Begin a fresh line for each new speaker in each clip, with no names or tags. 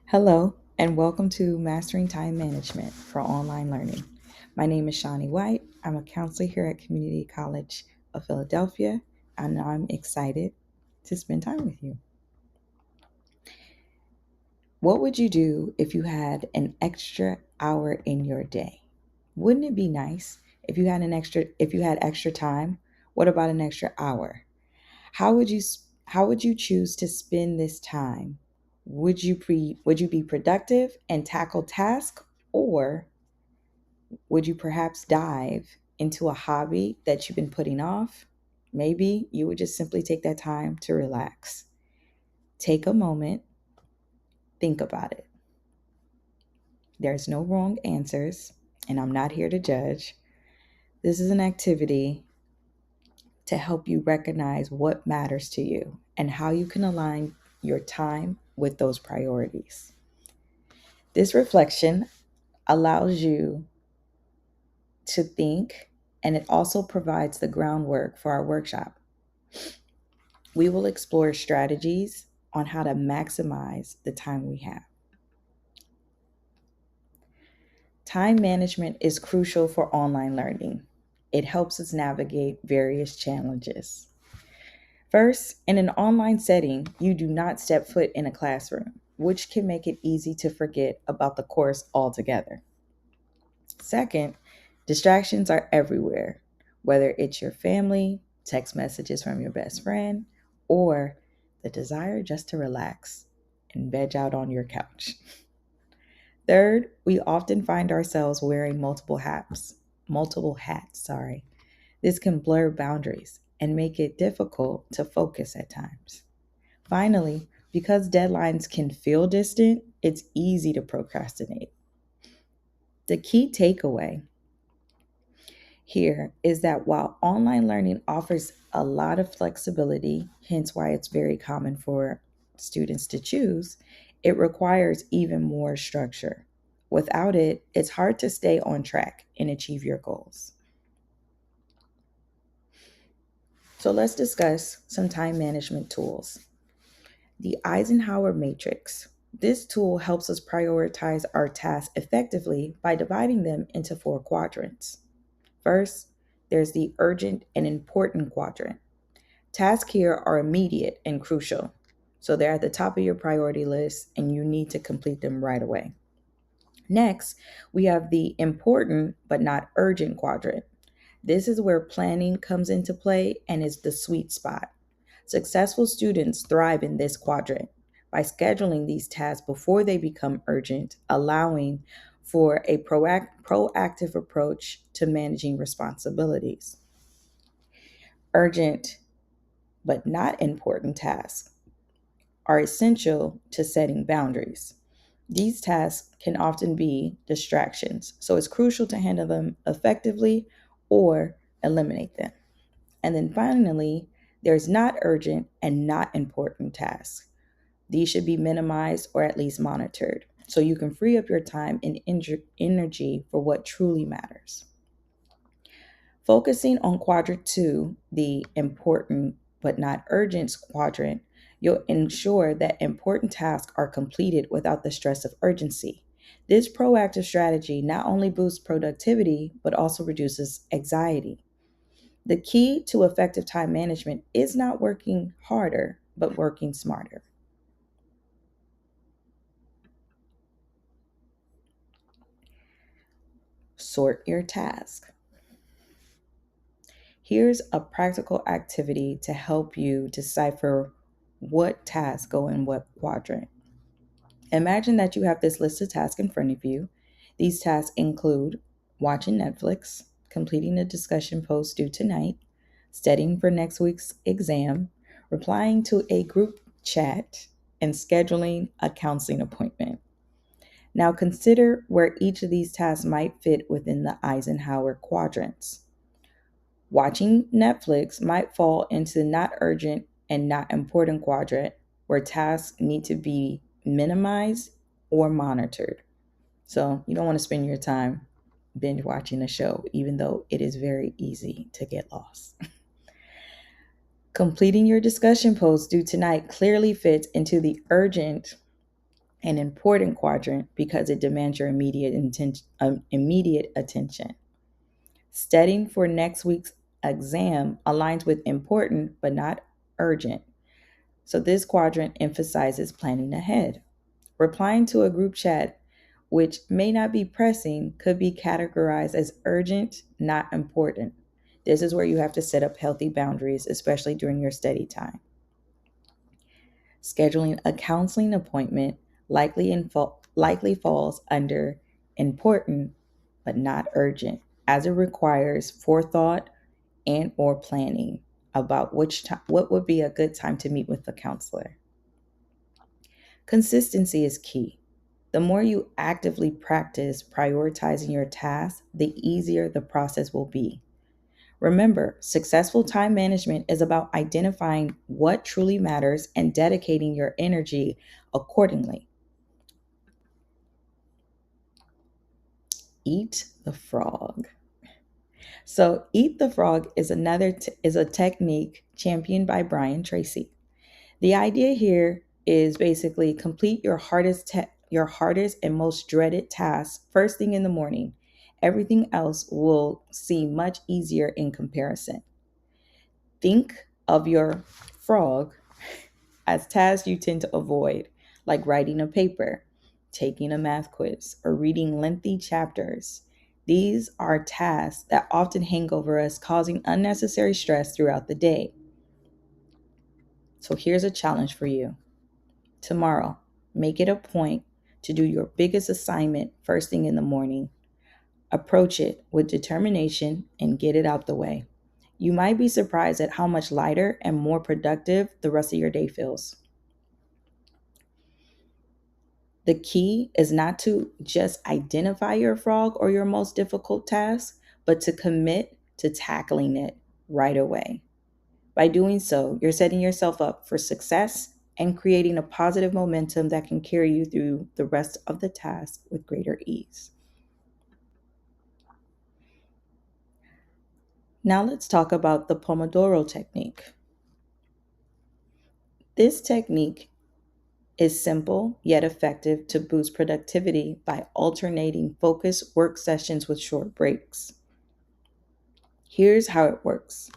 Hello, and welcome to Mastering Time Management for Online Learning. My name is Shawnee White. I'm a counselor here at Community College of Philadelphia, and I'm excited to spend time with you. What would you do if you had an extra hour in your day? Wouldn't it be nice if you had extra time? What about an extra hour? How would you how would you choose to spend this time? Would you be productive and tackle tasks, or would you perhaps dive into a hobby that you've been putting off? Maybe you would just simply take that time to relax. Take a moment, think about it. There's no wrong answers, and I'm not here to judge. This is an activity to help you recognize what matters to you and how you can align your time with those priorities. This reflection allows you to think, and it also provides the groundwork for our workshop. We will explore strategies on how to maximize the time we have. Time management is crucial for online learning. It helps us navigate various challenges. First, in an online setting, you do not step foot in a classroom, which can make it easy to forget about the course altogether. Second, distractions are everywhere, whether it's your family, text messages from your best friend, or the desire just to relax and veg out on your couch. Third, we often find ourselves wearing multiple hats, sorry. This can blur boundaries and make it difficult to focus at times. Finally, because deadlines can feel distant, it's easy to procrastinate. The key takeaway here is that while online learning offers a lot of flexibility, hence why it's very common for students to choose, it requires even more structure. Without it, it's hard to stay on track and achieve your goals. So let's discuss some time management tools. The Eisenhower Matrix. This tool helps us prioritize our tasks effectively by dividing them into four quadrants. First, there's the urgent and important quadrant. Tasks here are immediate and crucial, so they're at the top of your priority list and you need to complete them right away. Next, we have the important but not urgent quadrant. This is where planning comes into play and is the sweet spot. Successful students thrive in this quadrant by scheduling these tasks before they become urgent, allowing for a proactive approach to managing responsibilities. Urgent but not important tasks are essential to setting boundaries. These tasks can often be distractions, so it's crucial to handle them effectively or eliminate them. And then finally, there's not urgent and not important tasks. These should be minimized or at least monitored so you can free up your time and energy for what truly matters. Focusing on quadrant two, the important but not urgent quadrant, you'll ensure that important tasks are completed without the stress of urgency. This proactive strategy not only boosts productivity, but also reduces anxiety. The key to effective time management is not working harder, but working smarter. Sort your task. Here's a practical activity to help you decipher what tasks go in what quadrant. Imagine that you have this list of tasks in front of you. These tasks include watching Netflix, completing a discussion post due tonight, studying for next week's exam, replying to a group chat, and scheduling a counseling appointment. Now consider where each of these tasks might fit within the Eisenhower quadrants. Watching Netflix might fall into the not urgent and not important quadrant, where tasks need to be minimized or monitored. So you don't want to spend your time binge watching a show, even though it is very easy to get lost. Completing your discussion post due tonight clearly fits into the urgent an important quadrant because it demands your immediate attention. Studying for next week's exam aligns with important but not urgent. So this quadrant emphasizes planning ahead. Replying to a group chat, which may not be pressing, could be categorized as urgent, not important. This is where you have to set up healthy boundaries, especially during your study time. Scheduling a counseling appointment likely falls under important but not urgent, as it requires forethought and or planning about what would be a good time to meet with the counselor. Consistency is key. The more you actively practice prioritizing your tasks, the easier the process will be. Remember, successful time management is about identifying what truly matters and dedicating your energy accordingly. Eat the frog. So, eat the frog is is a technique championed by Brian Tracy. The idea here is basically complete your hardest and most dreaded task first thing in the morning. Everything else will seem much easier in comparison. Think of your frog as tasks you tend to avoid, like writing a paper, taking a math quiz, or reading lengthy chapters. These are tasks that often hang over us, causing unnecessary stress throughout the day. So here's a challenge for you. Tomorrow, make it a point to do your biggest assignment first thing in the morning. Approach it with determination and get it out the way. You might be surprised at how much lighter and more productive the rest of your day feels. The key is not to just identify your frog or your most difficult task, but to commit to tackling it right away. By doing so, you're setting yourself up for success and creating a positive momentum that can carry you through the rest of the task with greater ease. Now let's talk about the Pomodoro technique. This technique is simple yet effective to boost productivity by alternating focused work sessions with short breaks. Here's how it works.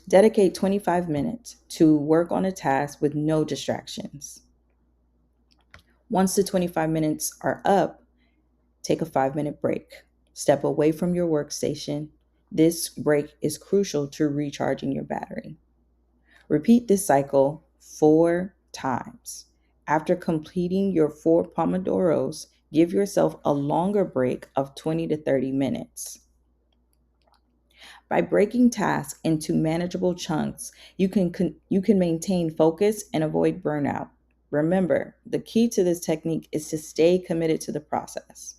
Dedicate 25 minutes to work on a task with no distractions. Once the 25 minutes are up, take a 5-minute break. Step away from your workstation. This break is crucial to recharging your battery. Repeat this cycle 4 times. After completing your 4 Pomodoros, give yourself a longer break of 20 to 30 minutes. By breaking tasks into manageable chunks, you can maintain focus and avoid burnout. Remember, the key to this technique is to stay committed to the process.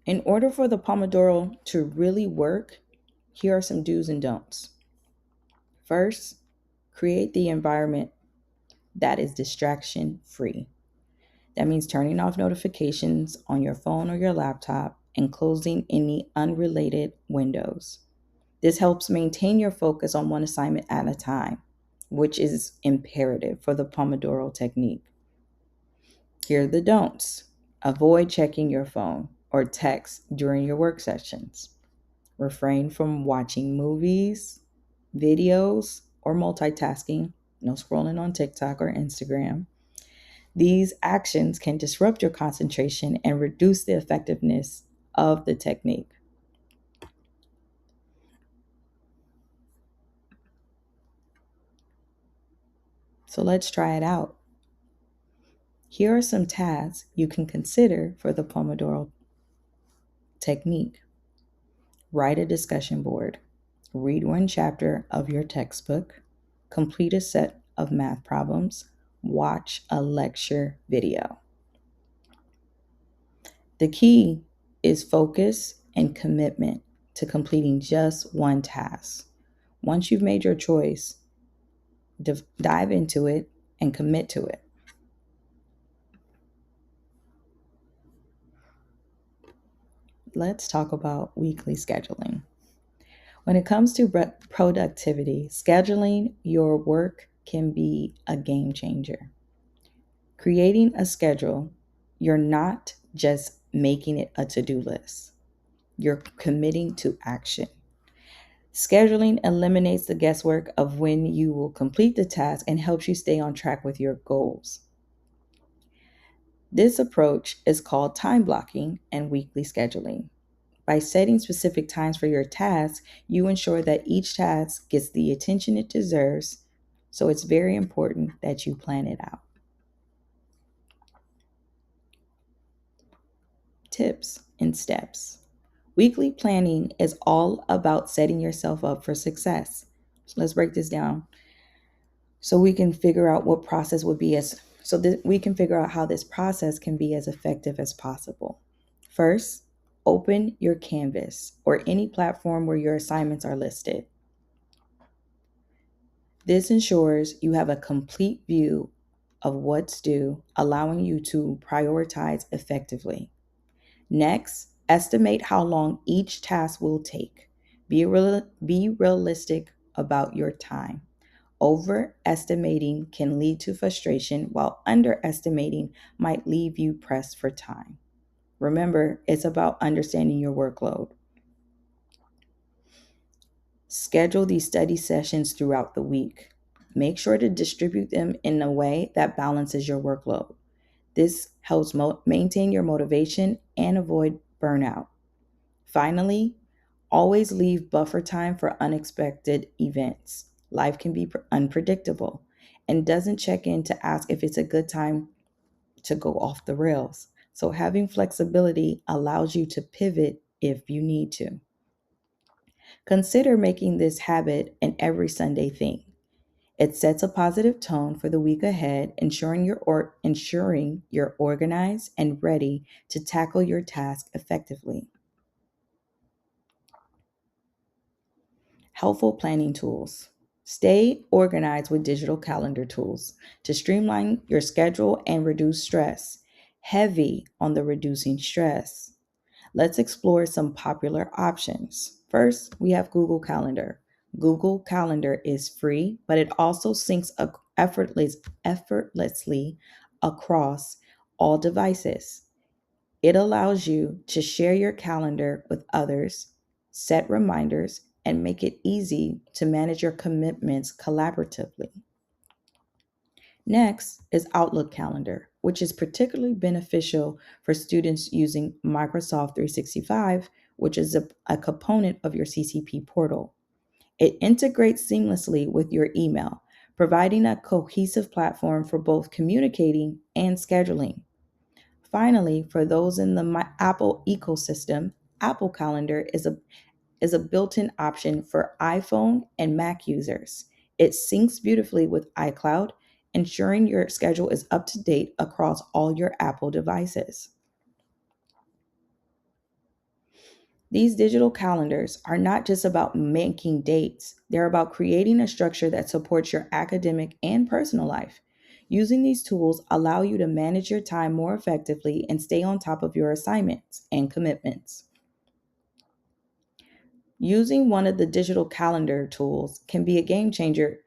In order for the Pomodoro to really work, here are some do's and don'ts. First, create the environment that is distraction free. That means turning off notifications on your phone or your laptop and closing any unrelated windows. This helps maintain your focus on one assignment at a time, which is imperative for the Pomodoro technique. Here are the don'ts. Avoid checking your phone or text during your work sessions. Refrain from watching movies, videos, or multitasking. No scrolling on TikTok or Instagram. These actions can disrupt your concentration and reduce the effectiveness of the technique. So let's try it out. Here are some tasks you can consider for the Pomodoro technique. Write a discussion board. Read one chapter of your textbook. Complete a set of math problems. Watch a lecture video. The key is focus and commitment to completing just one task. Once you've made your choice, dive into it and commit to it. Let's talk about weekly scheduling. When it comes to productivity, scheduling your work can be a game changer. Creating a schedule, you're not just making it a to do list, you're committing to action. Scheduling eliminates the guesswork of when you will complete the task and helps you stay on track with your goals. This approach is called time blocking and weekly scheduling. By setting specific times for your tasks, you ensure that each task gets the attention it deserves. So it's very important that you plan it out. Tips and steps. Weekly planning is all about setting yourself up for success. So let's break this down so we can figure out what process would be as so that we can figure out how this process can be as effective as possible. First, open your Canvas or any platform where your assignments are listed. This ensures you have a complete view of what's due, allowing you to prioritize effectively. Next, estimate how long each task will take. Be realistic about your time. Overestimating can lead to frustration, while underestimating might leave you pressed for time. Remember, it's about understanding your workload. Schedule these study sessions throughout the week. Make sure to distribute them in a way that balances your workload. This helps maintain your motivation and avoid burnout. Finally, always leave buffer time for unexpected events. Life can be unpredictable and doesn't check in to ask if it's a good time to go off the rails. So having flexibility allows you to pivot if you need to. Consider making this habit an every Sunday thing. It sets a positive tone for the week ahead, ensuring you're organized and ready to tackle your task effectively. Helpful planning tools. Stay organized with digital calendar tools to streamline your schedule and reduce stress. Heavy on the reducing stress. Let's explore some popular options. First, we have Google Calendar. Google Calendar is free, but it also syncs effortlessly across all devices. It allows you to share your calendar with others, set reminders, and make it easy to manage your commitments collaboratively. Next is Outlook Calendar, which is particularly beneficial for students using Microsoft 365, which is a component of your CCP portal. It integrates seamlessly with your email, providing a cohesive platform for both communicating and scheduling. Finally, for those in the Apple ecosystem, Apple Calendar is a built-in option for iPhone and Mac users. It syncs beautifully with iCloud, ensuring your schedule is up to date across all your Apple devices. These digital calendars are not just about making dates, they're about creating a structure that supports your academic and personal life. Using these tools allow you to manage your time more effectively and stay on top of your assignments and commitments. Using one of the digital calendar tools can be a game changer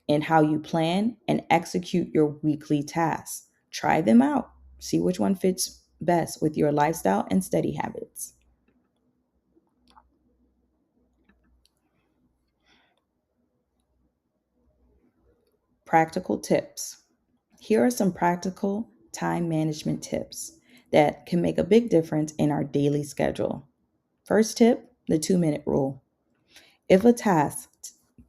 in how you plan and execute your weekly tasks. Try them out. See which one fits best with your lifestyle and study habits. Practical tips. Here are some practical time management tips that can make a big difference in our daily schedule. First tip, the 2-minute rule. If a task,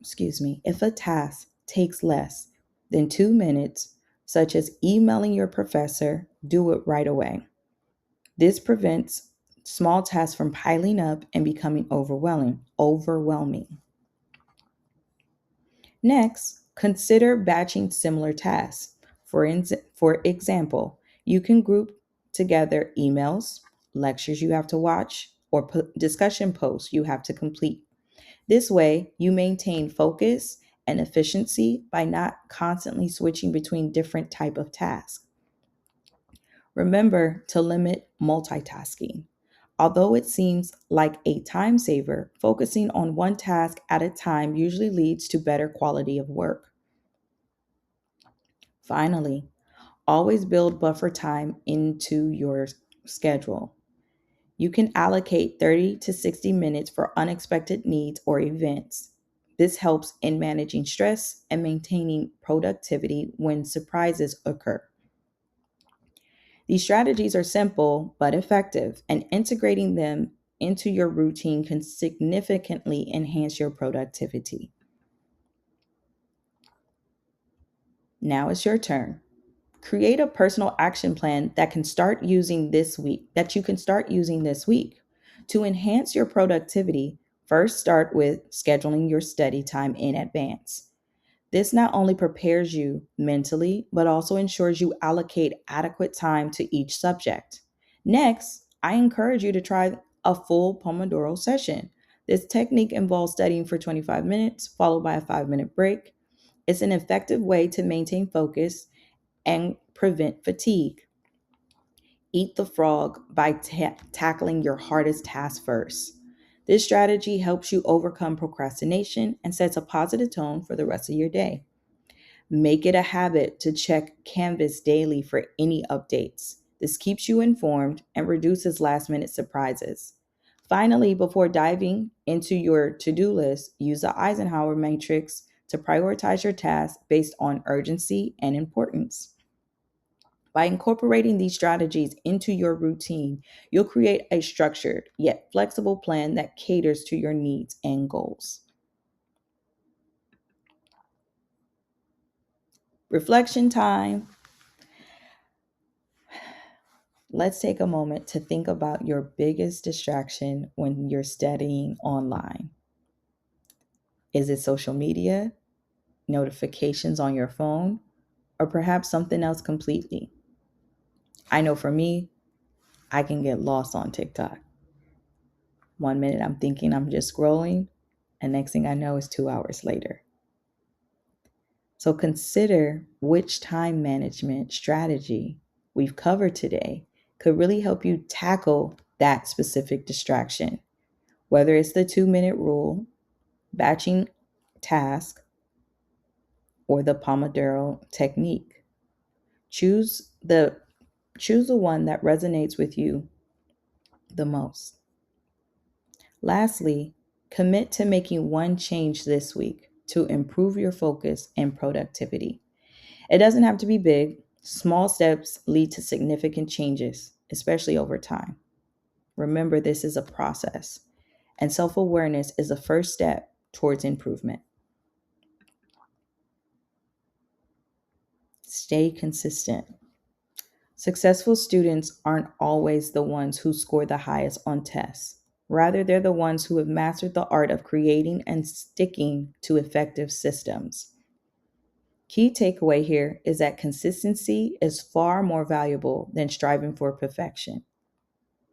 if a task takes less than 2 minutes, such as emailing your professor, do it right away. This prevents small tasks from piling up and becoming overwhelming. Next, consider batching similar tasks. For example, you can group together emails, lectures you have to watch, or discussion posts you have to complete. This way, you maintain focus and efficiency by not constantly switching between different type of tasks. Remember to limit multitasking. Although it seems like a time saver, focusing on one task at a time usually leads to better quality of work. Finally, always build buffer time into your schedule. You can allocate 30 to 60 minutes for unexpected needs or events. This helps in managing stress and maintaining productivity when surprises occur. These strategies are simple but effective, and integrating them into your routine can significantly enhance your productivity. Now it's your turn. Create a personal action plan that you can start using this week. To enhance your productivity, first start with scheduling your study time in advance. This not only prepares you mentally, but also ensures you allocate adequate time to each subject. Next, I encourage you to try a full Pomodoro session. This technique involves studying for 25 minutes, followed by a 5-minute break. It's an effective way to maintain focus and prevent fatigue. Eat the frog by tackling your hardest task first. This strategy helps you overcome procrastination and sets a positive tone for the rest of your day. Make it a habit to check Canvas daily for any updates. This keeps you informed and reduces last minute surprises. Finally, before diving into your to do list, use the Eisenhower matrix to prioritize your tasks based on urgency and importance. By incorporating these strategies into your routine, you'll create a structured yet flexible plan that caters to your needs and goals. Reflection time. Let's take a moment to think about your biggest distraction when you're studying online. Is it social media, notifications on your phone, or perhaps something else completely? I know for me, I can get lost on TikTok. One minute I'm thinking I'm just scrolling, and next thing I know is 2 hours later. So consider which time management strategy we've covered today could really help you tackle that specific distraction, whether it's the 2-minute rule, batching task, or the Pomodoro technique. Choose the choose the one that resonates with you the most. Lastly, commit to making one change this week to improve your focus and productivity. It doesn't have to be big. Small steps lead to significant changes, especially over time. Remember, this is a process, and self awareness is the first step towards improvement. Stay consistent. Successful students aren't always the ones who score the highest on tests. Rather, they're the ones who have mastered the art of creating and sticking to effective systems. Key takeaway here is that consistency is far more valuable than striving for perfection.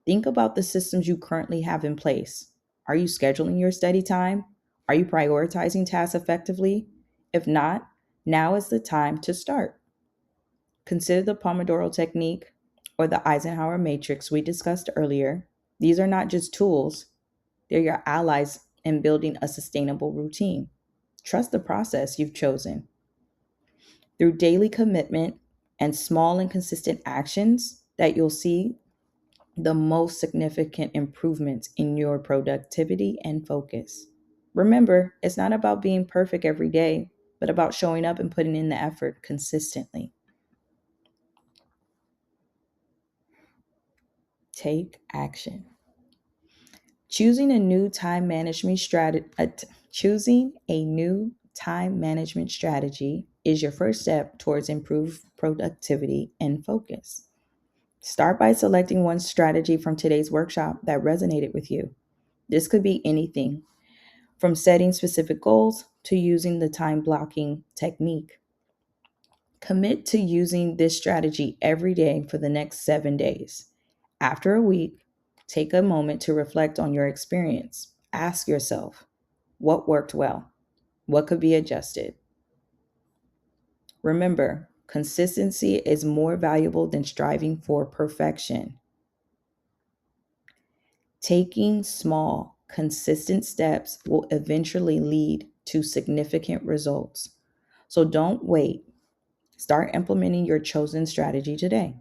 Think about the systems you currently have in place. Are you scheduling your study time? Are you prioritizing tasks effectively? If not, now is the time to start. Consider the Pomodoro technique or the Eisenhower matrix we discussed earlier. These are not just tools, they're your allies in building a sustainable routine. Trust the process you've chosen. Through daily commitment and small and consistent actions that you'll see the most significant improvements in your productivity and focus. Remember, it's not about being perfect every day, but about showing up and putting in the effort consistently. Take action. Choosing a new time management strategy, choosing a new time management strategy is your first step towards improved productivity and focus. Start by selecting one strategy from today's workshop that resonated with you. This could be anything from setting specific goals to using the time blocking technique. Commit to using this strategy every day for the next 7 days. After a week, take a moment to reflect on your experience. Ask yourself, what worked well? What could be adjusted? Remember, consistency is more valuable than striving for perfection. Taking small, consistent steps will eventually lead to significant results. So don't wait. Start implementing your chosen strategy today.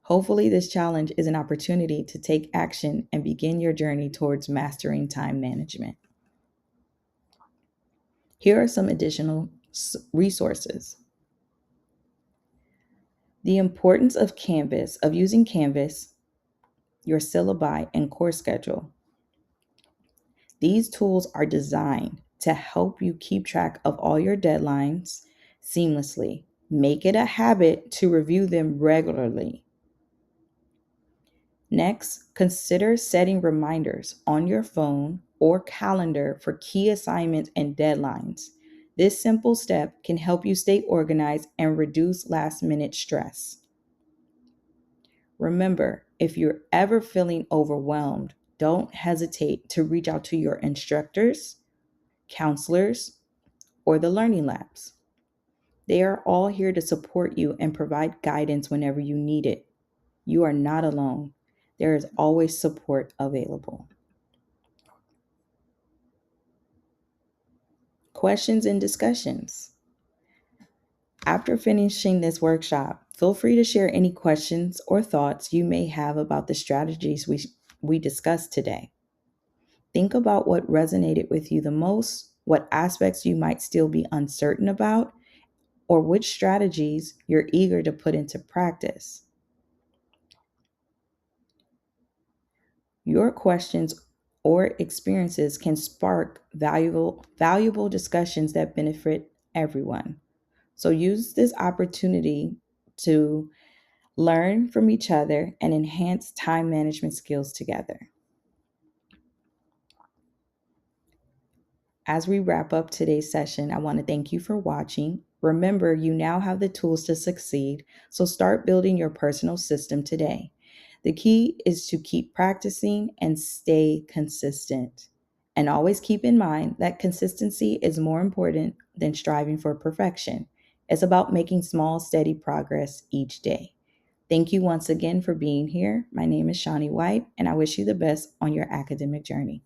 Hopefully, this challenge is an opportunity to take action and begin your journey towards mastering time management. Here are some additional resources. The importance of using Canvas, your syllabi, and course schedule. These tools are designed to help you keep track of all your deadlines seamlessly. Make it a habit to review them regularly. Next, consider setting reminders on your phone or calendar for key assignments and deadlines. This simple step can help you stay organized and reduce last-minute stress. Remember, if you're ever feeling overwhelmed, don't hesitate to reach out to your instructors, counselors, or the learning labs. They are all here to support you and provide guidance whenever you need it. You are not alone. There is always support available. Questions and discussions. After finishing this workshop, feel free to share any questions or thoughts you may have about the strategies we discussed today. Think about what resonated with you the most, what aspects you might still be uncertain about, or which strategies you're eager to put into practice. Your questions or experiences can spark valuable discussions that benefit everyone. So use this opportunity to learn from each other and enhance time management skills together. As we wrap up today's session, I want to thank you for watching. Remember, you now have the tools to succeed, so start building your personal system today. The key is to keep practicing and stay consistent. And always keep in mind that consistency is more important than striving for perfection. It's about making small, steady progress each day. Thank you once again for being here. My name is Shawnee White, and I wish you the best on your academic journey.